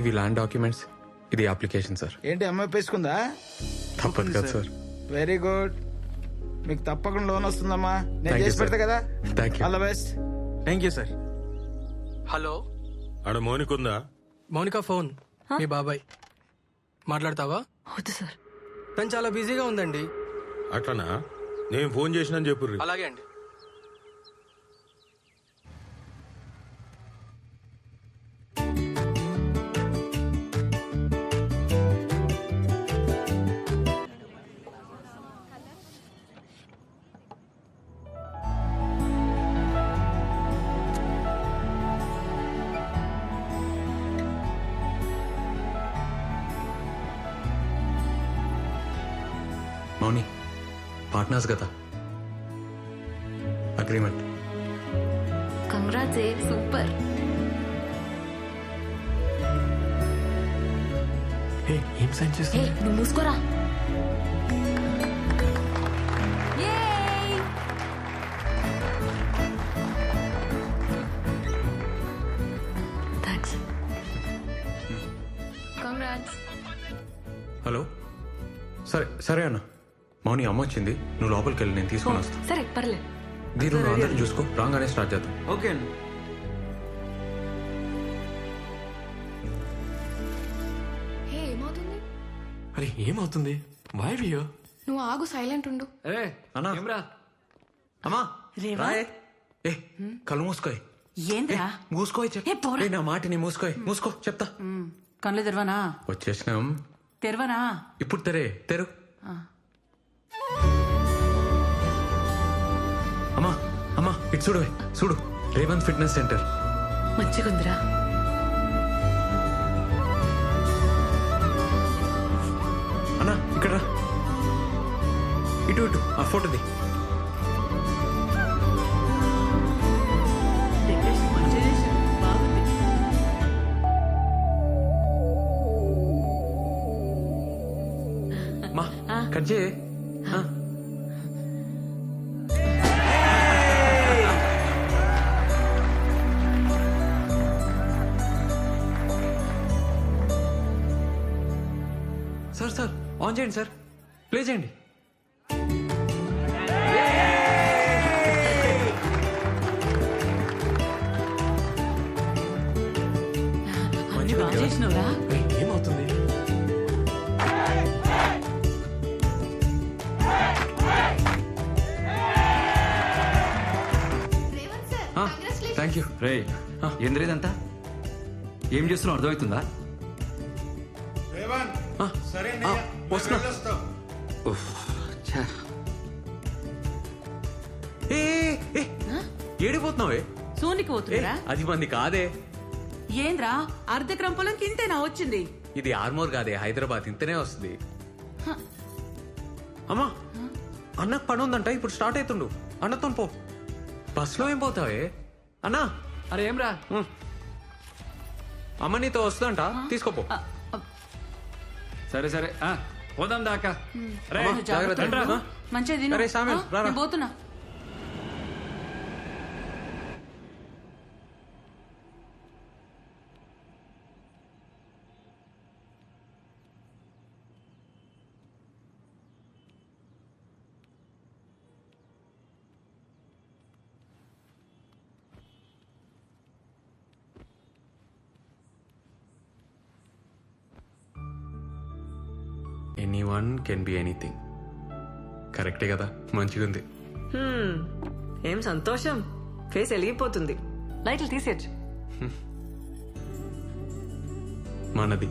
ఇవి land documents, ఇది application sir. ఏంటి అమ్మాయి పేసుకుందా? తప్పదు కదా సార్. వెరీ గుడ్, మీకు తప్పకుండా లోన్ వస్తుందమ్మా. నేను Thank you, చేసి పెడతా sir. కదా. Thank you. All the best. Thank you sir. Hello, ఆడ మౌనికుందా? మౌనిక ఫోన్ మీ బాబాయ్ మాట్లాడతావా? వద్దు సార్. తను చాలా బిజీగా ఉందండి. అట్లనా? నేను ఫోన్ చేసినా చెప్పుర్రి. అలాగే అండి. మౌని, పార్ట్నర్స్ కదా, అగ్రిమెంట్. Congrats, super. ఏం సైన్ చేస్తా? హే, నువ్వు మూసుకోరా. థ్యాంక్స్. కంగ్రాట్స్. హలో, సరే సరే అన్న. మౌని అమ్మ వచ్చింది, నువ్వు లోపలికి వెళ్ళి నేను తీసుకొని వస్తాను. సరే, పర్లేదు. దీని నువ్వు అందరిని చూసుకో, రాగానే స్టార్ట్ చేద్దాం. ఓకే అండి. హే, ఏమవుతుంది? అరే ఏమవుతుంది? వై వియో? నువ్వు ఆగు, సైలెంట్ ఉండు. అరే అన్నా. ఏమ్రా? అమ్మా రేవా? రాయే. ఏ కళ్ళు మూసుకోయ్. ఏంద్రా? మూసుకోయ్ ఏ, పోరా. నా మాటిని మూసుకోయ్. మూసుకో చెప్తా. కళ్ళు తెరవనా? వచ్చేసినాం. తెరవనా? ఇప్పుడు తెరు. అమ్మా ఇటు చూడు, రేవంత్ ఫిట్నెస్ సెంటర్. మంచిగుందిరా. అన్నా ఇక్కడ రా. ఇటు ఆ ఫోటోది. మా కట్ చేయి. సార్ ఆన్ చేయండి సార్, ప్లే చేయండి. చేసినవురా? ఏమవుతుంది? Thank you. రే ఏంద్రేదంతా ఏం చేస్తున్నావు అర్థమవుతుందా? వస్తున్నా. ఏడిపోతున్నావే? సోనికి పోతుందిరా. అది మంది కాదే. ఏంద్రా, అర్ధ క్రంపలం కింతేనా వచ్చింది? ఇది ఆర్మోర్ కాదే, హైదరాబాద్. ఇంతనే వస్తుంది. అమ్మా అన్నకు పని ఉందంట, ఇప్పుడు స్టార్ట్ అవుతుండు. అన్నతో పో. బస్లో ఏం పోతావే? అన్నా. అరే ఏమ్రా? అమ్మ నీతో వస్తుందంట, తీసుకోపో. సరే సరే పోదాం దాకా. జాగ్రత్త. మంచిగా తిను. అరే సామెల్, రారా. నేను పోతున్నా. Anyone can be anything. కరెక్టే కదా, మంచిగా ఉంది. ఏం సంతోషం, ఫేస్ వెలిగిపోతుంది. లైట్లు తీసేయచ్చు. మనది.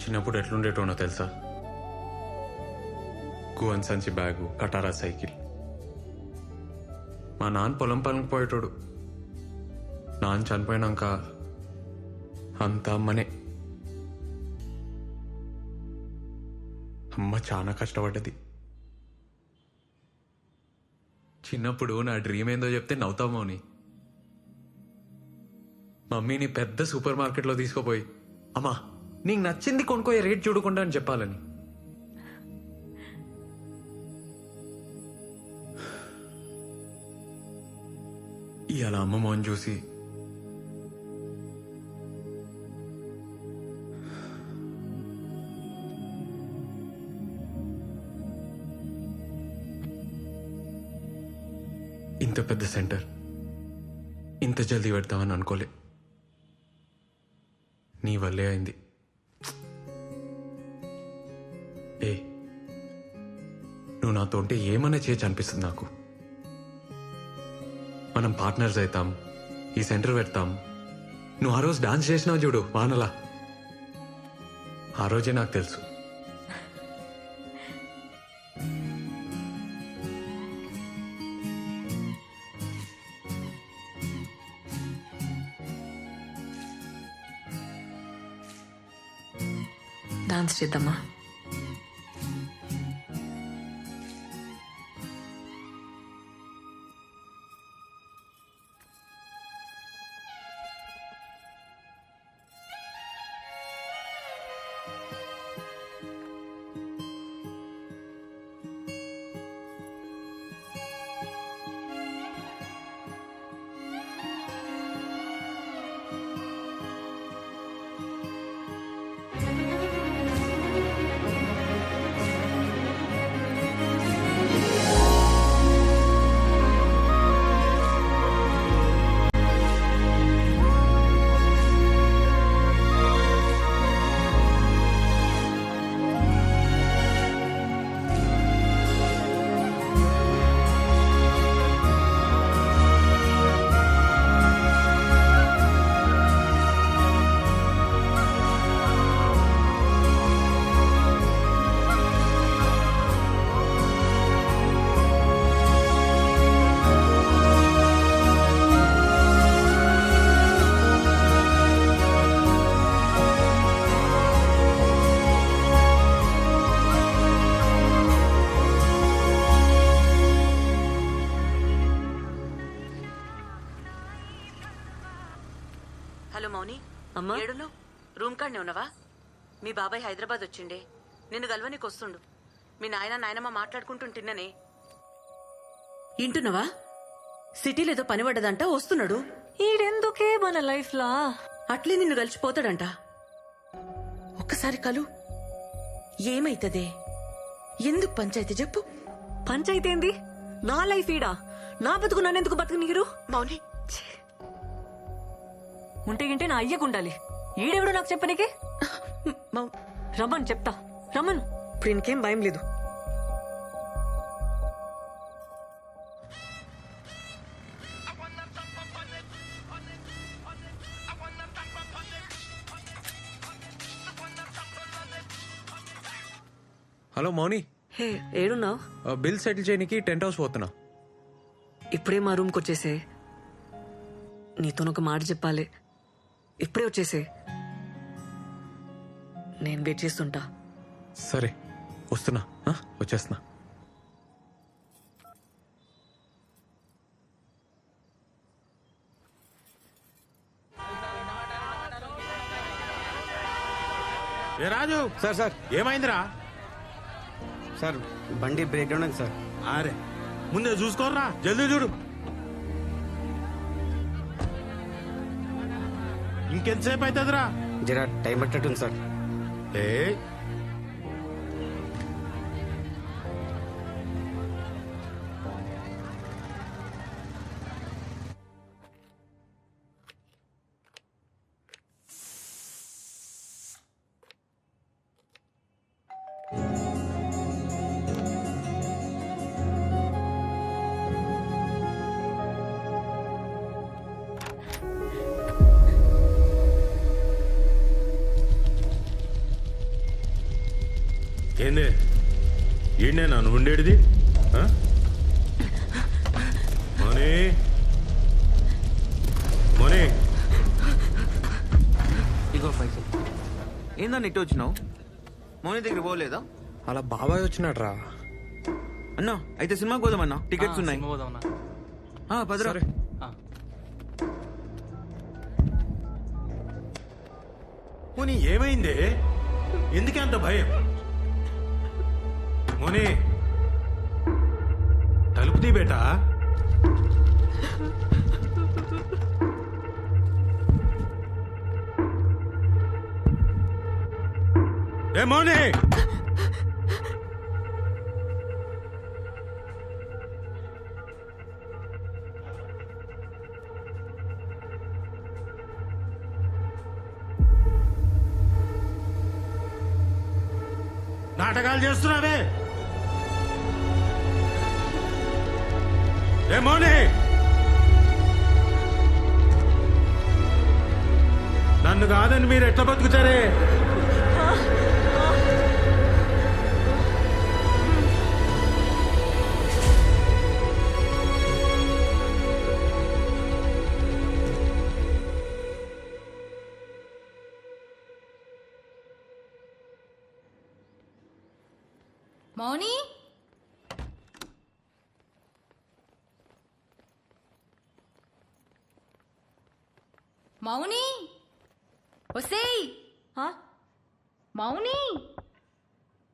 చిన్నప్పుడు ఎట్లుండేటోనో తెలుసా? గువన్ సంచి బ్యాగు, కటారా సైకిల్. మా నాన్న పొలం పనికి పోయేటోడు. నాన్న చనిపోయినాక అంత అమ్మనే. అమ్మ చాలా కష్టపడ్డది. చిన్నప్పుడు నా డ్రీమ్ ఏందో చెప్తే నవ్వుతామో అని మమ్మీని పెద్ద సూపర్ మార్కెట్లో తీసుకుపోయి, అమ్మా నీకు నచ్చింది కొనుక్కోయే, రేట్ చూడకుండా అని చెప్పాలని. ఇవాళ అమ్మ మోహన్ చూసి ఇంత పెద్ద సెంటర్ ఇంత జల్దీ పెడతామని అనుకోలే. నీ వల్లే అయింది. ఏ నువ్వు నాతో ఉంటే ఏమన్నా చేయొచ్చు అనిపిస్తుంది నాకు. మనం పార్ట్నర్స్ అవుతాం, ఈ సెంటర్ పెడతాం. నువ్వు ఆ రోజు డాన్స్ చేసినావు చూడు వానలా, ఆ రోజే నాకు తెలుసు. డాన్స్ చేద్దామా? హలో మౌని, అమ్మా ఏడును రూమ్ కాడనే ఉన్నావా? మీ బాబాయ్ హైదరాబాద్ వచ్చిండే, నిన్ను గల్వనికి వస్తుండు. మీ నాయనమ్మ మాట్లాడుకుంటుంటిన్ననే. ఇంటున్నావా? సిటీలో ఏదో పని పడ్డదంట, వస్తున్నాడు. ఈడెందుకే మన లైఫ్ లా అట్లే నిన్ను కలిసిపోతాడంట. ఒక్కసారి కలు. ఏమైతదే? ఎందుకు పంచాయతీ చెప్పు? పంచాయతీ ఏంది? నా లైఫ్ ఈడా, నా బతుకు నన్నెందుకు బతుకు నీరు? మౌని, ఉంటే గింటే నా అయ్యకుండాలి. ఈడెవడు నాకు చెప్పనీకి? రమ్మను చెప్తా, రమ్మను. ఇప్పుడు ఇంకేం భయం లేదు. హలో మౌని, హే ఏడున్నావు? బిల్ సెటిల్ చేయడానికి టెంట్ హౌస్ పోతున్నా. ఇప్పుడే మా రూమ్కి వచ్చేసే. నీతోనొక మాట చెప్పాలి. ఇప్పుడే వచ్చేసే, నేను వెయిట్ చేస్తుంటా. సరే వస్తున్నా, వచ్చేస్తున్నా. ఏ రాజు, సార్ సార్ ఏమైందిరా? సార్ బండి బ్రేక్ డౌన్ అయింది సార్. అరే ముందే చూసుకోర్రా, జల్దీ చూడు. ఇంకెంతసేపు అవుతుందిరా? జరా టైం పట్టట్టుంది సార్. ఏ ఏందే ఈయనే నన్ను ఉండేది? మోనీ మోనీ, ఇగో పైసలు. ఏందన్న ఇటు వచ్చినావు? మౌని దగ్గర పోలేదా? అలా బాబాయ్ వచ్చినాడు రా. అన్నా అయితే సినిమాకి పోదామన్నా, టికెట్స్ ఉన్నాయి. పదరా. పోనీ ఏమైంది? ఎందుకే అంత భయం? మోనీ తలుపు తీ బేటా. మౌని నాటకాలు చేస్తున్నావే ఏ మౌని నన్ను కాదని మీరు ఎట్లా బతుకుతారే మౌని మౌని ఒసేయ్ ఆ? మౌని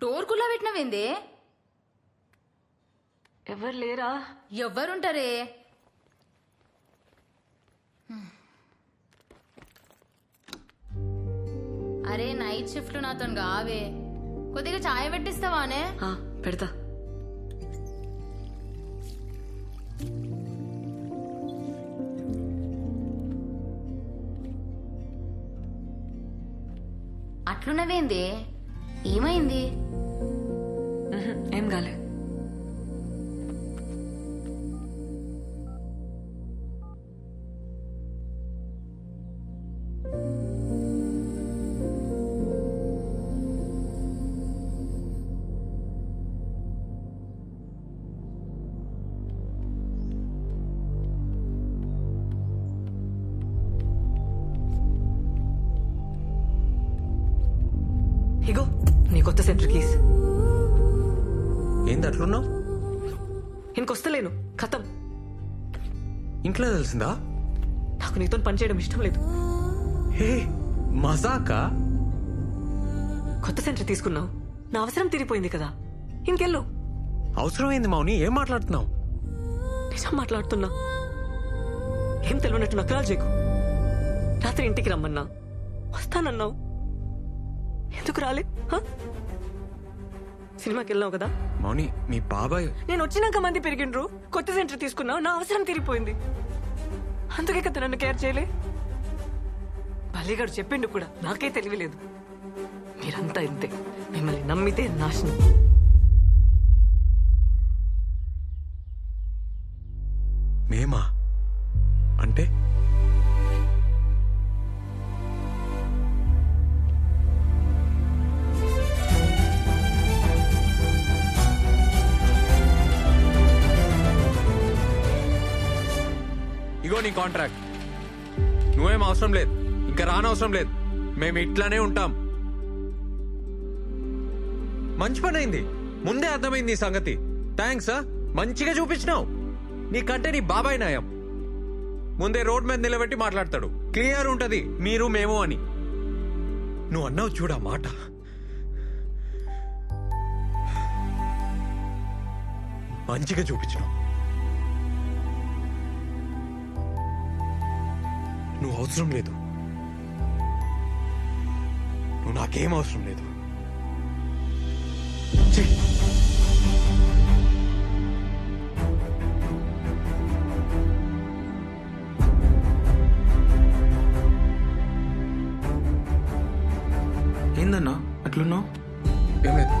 డోర్ కుల్లా పెట్టినవేందే ఎవరు లేరా? ఎవ్వరుంటారే అరే నైట్ షిఫ్ట్ నాతో కావే కొద్దిగా చాయ్ పెట్టిస్తావానే ఆ, పెడతా. అట్లున్నవేందే ఏమైంది ఏం కాలే. ఇగో నీ కొత్త సెంటర్ కీస్. ఏంది అట్లున్నావు? ఇంకొస్తలేను, ఖతం. ఇంట్లో తెలిసిందా? నాకు నీతో పని చేయడం ఇష్టం లేదు. హే మజాకా? కొత్త సెంటర్ తీసుకున్నావు, నా అవసరం తీరిపోయింది కదా, ఇంకెళ్ళు. అవసరమైంది మౌని, ఏం మాట్లాడుతున్నావు? నిజం మాట్లాడుతున్నా. ఏం తెలియనట్టు నకరాలు చేయకు. రాత్రి ఇంటికి రమ్మన్నా వస్తానన్నావు, ఎందుకు రాలే? సినిమాకి వెళ్ళావు కదా. మౌని మీ బాబాయ్. నేను వచ్చినాక మంది పెరిగిండ్రు, కొత్త సెంటర్ తీసుకున్నావు, నా అవసరం తీరిపోయింది. అందుకే కదా నన్ను కేర్ చేయలే. బల్లిగాడు చెప్పిండు కూడా, నాకే తెలియలేదు. మీరంతా ఇంతే, మిమ్మల్ని నమ్మితే నాశనం. మేమా అంటే? ఇగో నీ కాంట్రాక్ట్. నువ్వేం అవసరం లేదు, ఇంకా రానవసరం లేదు. మేము ఇట్లానే ఉంటాం. మంచి పని అయింది, ముందే అర్థమైంది ఈ సంగతి. థ్యాంక్స్. మంచిగా చూపించినావు. నీకంటే నీ బాబాయ్ నయం. ముందే రోడ్ మీద నిలబెట్టి మాట్లాడతాడు, క్లియర్ ఉంటది మీరు మేము అని. నువ్వు అన్నావు చూడా మాట. మంచిగా చూపించినావు. నువ్వు అవసరం లేదు, నువ్వు నాకేం అవసరం లేదు. ఛీ! ఏందన్నా అట్లున్నావు? ఏం లేదు.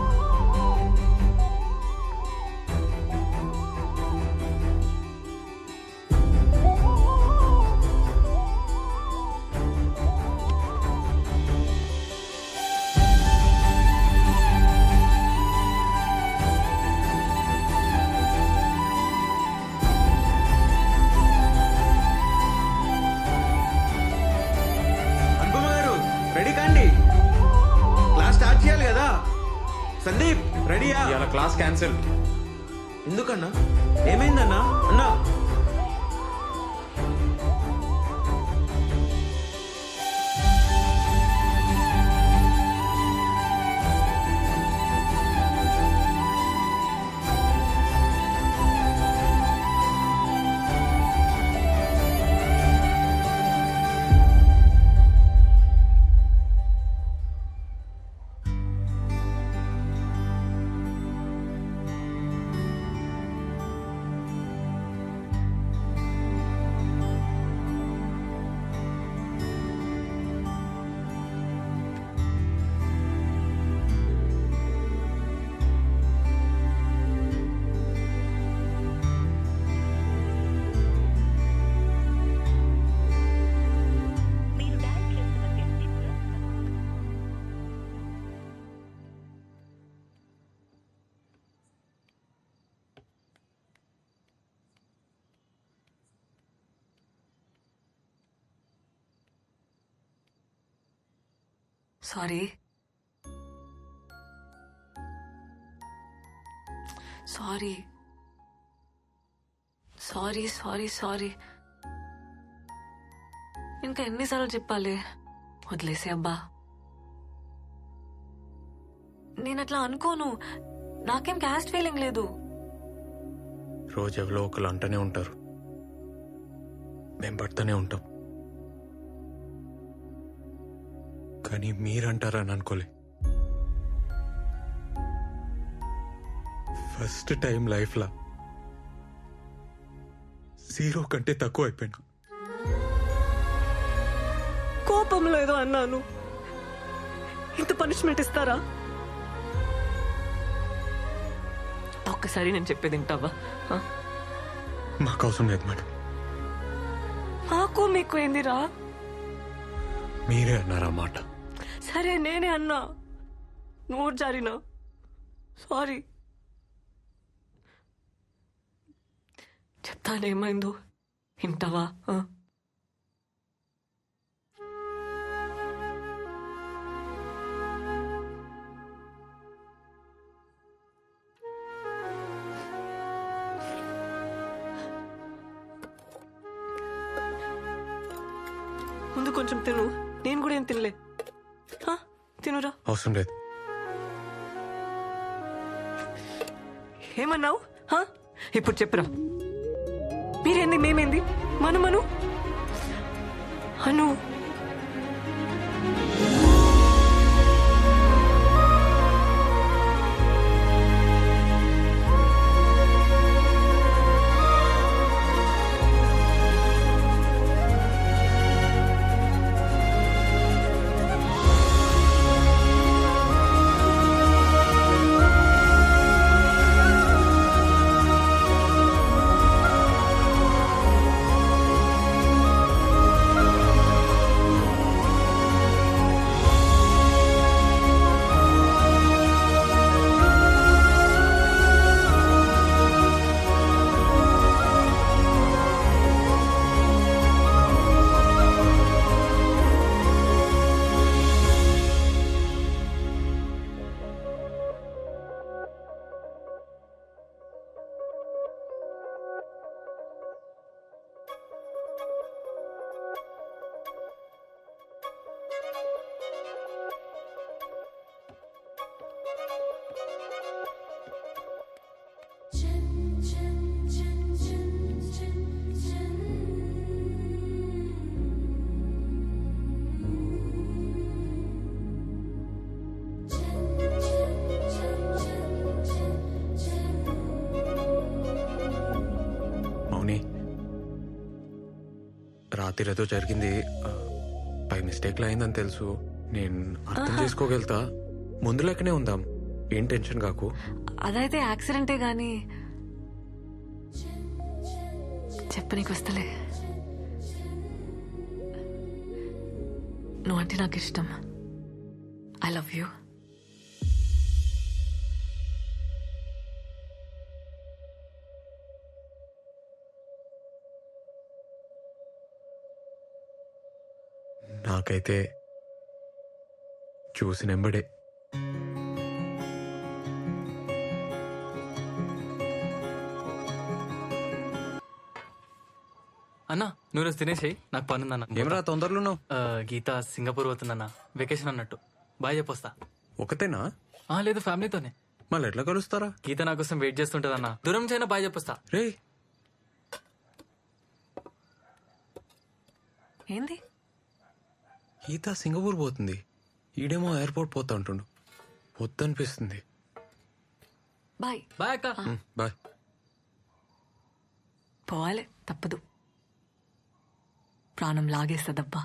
అనుపమ గారు రెడీ కాండి, క్లాస్ స్టార్ట్ చేయాలి కదా. సందీప్ రెడీయా? ఇవాళ క్లాస్ క్యాన్సిల్. ఎందుకన్నా? ఏమైందన్నా? అన్నా sorry sorry sorry sorry sorry ఇంకా ఎన్నిసార్లు చెప్పాలి? వదిలేసే అబ్బా. నేను అట్లా అనుకోను. నాకేం క్యాస్ట్ ఫీలింగ్ లేదు. రోజు ఎవరో ఒకరు అంటూనే ఉంటారు, మేం పడుతూనే ఉంటాం. కానీ మీరంటారని అనుకోలే. ఫస్ట్ టైం లైఫ్లో 0 కంటే తక్కువ అయిపోయినా. కోపంలో ఏదో అన్నాను. ఇంత పనిష్మెంట్ ఇస్తారా? ఒక్కసారి నేను చెప్పేది వింటావా? మాకు అవసరం లేదు మేడం. మాకు మీకు ఏందిరా? మీరే అన్నారా మాట. సరే నేనే అన్నా, నోరు జారినా. సారీ. చెప్తానేమైందో వింటావా? ముందు కొంచెం తిను. నేను కూడా ఏం తినలే. తినురా. అవసరం లేదు. ఏమన్నావు? ఇప్పుడు చెప్పురా. మీరేంది మేమేంది? మను అను. రాత్రి ఏదో జరిగింది, బై మిస్టేక్లో అయిందని తెలుసు. నేను అర్థం చేసుకోగలుగుతా. ముందు లెక్కనే ఉందాం, ఏం టెన్షన్ కాకు. అదైతే యాక్సిడెంటే గాని చెప్పనీకి వస్తలే. నువ్వంటే నాకు ఇష్టం. I love you. నాకైతే చూసినెంబడే అన్నా నువ్వు తినేసేయి, నాకు పని ఉందన్న. ఏమరా తొందరలో? గీత సింగపూర్ పోతుందన్న, వెకేషన్ అన్నట్టు. బాయ్ చెప్పొస్తా. ఒకతేనా? లేదు, ఫ్యామిలీతోనే. మళ్ళీ ఎట్లా కలుస్తారా? గీత నా కోసం వెయిట్ చేస్తుంటదన్న. దూరం చైనా బాయ్ చెప్పొస్తా. రే ఏంది? గీత సింగపూర్ పోతుంది, ఈడేమో ఎయిర్పోర్ట్ పోతా అంటుండు. వద్దనిపిస్తుంది. బాయ్. బాయ్ అక్క. బాయ్. పోవాలి, తప్పదు. ప్రాణం లాగేస్తుందబ్బా.